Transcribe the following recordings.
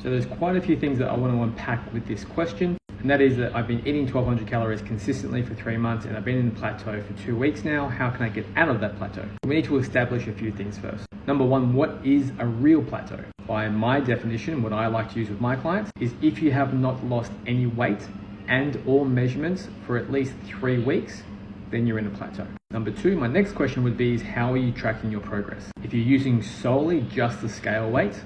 So there's quite a few things that I want to unpack with this question. And that is that I've been eating 1200 calories consistently for 3 months and I've been in the plateau for 2 weeks now. How can I get out of that plateau? We need to establish a few things first. Number one, what is a real plateau? By my definition, what I like to use with my clients is if you have not lost any weight and or measurements for at least 3 weeks, then you're in a plateau. Number two, my next question would be is how are you tracking your progress? If you're using solely just the scale weight,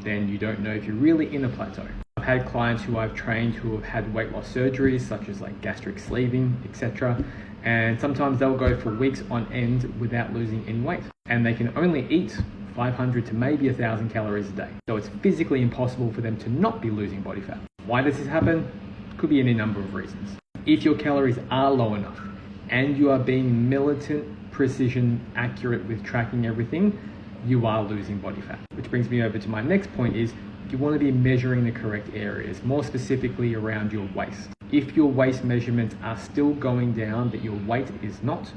then you don't know if you're really in a plateau. I've had clients who I've trained who have had weight loss surgeries such as like gastric sleeving, etc. And sometimes they'll go for weeks on end without losing any weight. And they can only eat 500 to maybe 1,000 calories a day. So it's physically impossible for them to not be losing body fat. Why does this happen? Could be any number of reasons. If your calories are low enough and you are being militant, precision, accurate with tracking everything, you are losing body fat. Which brings me over to my next point is you want to be measuring the correct areas, more specifically around your waist. If your waist measurements are still going down but your weight is not,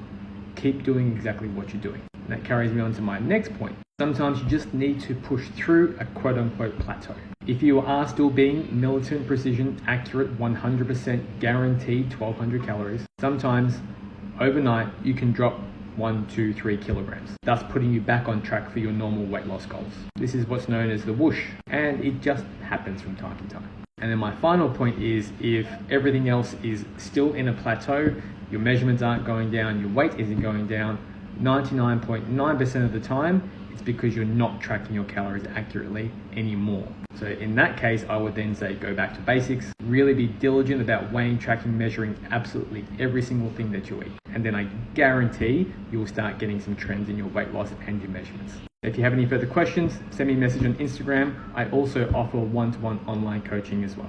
keep doing exactly what you're doing. And that carries me on to my next point. Sometimes you just need to push through a quote unquote plateau. If you are still being militant, precision, accurate, 100% guaranteed 1200 calories, sometimes overnight you can drop 1, 2, 3 kilograms, thus putting you back on track for your normal weight loss goals. This is what's known as the whoosh, and it just happens from time to time. And then my final point is if everything else is still in a plateau, your measurements aren't going down, your weight isn't going down, 99.9% of the time, it's because you're not tracking your calories accurately anymore. So in that case, I would then say go back to basics, really be diligent about weighing, tracking, measuring absolutely every single thing that you eat. And then I guarantee you'll start getting some trends in your weight loss and your measurements. If you have any further questions, send me a message on Instagram. I also offer one-to-one online coaching as well.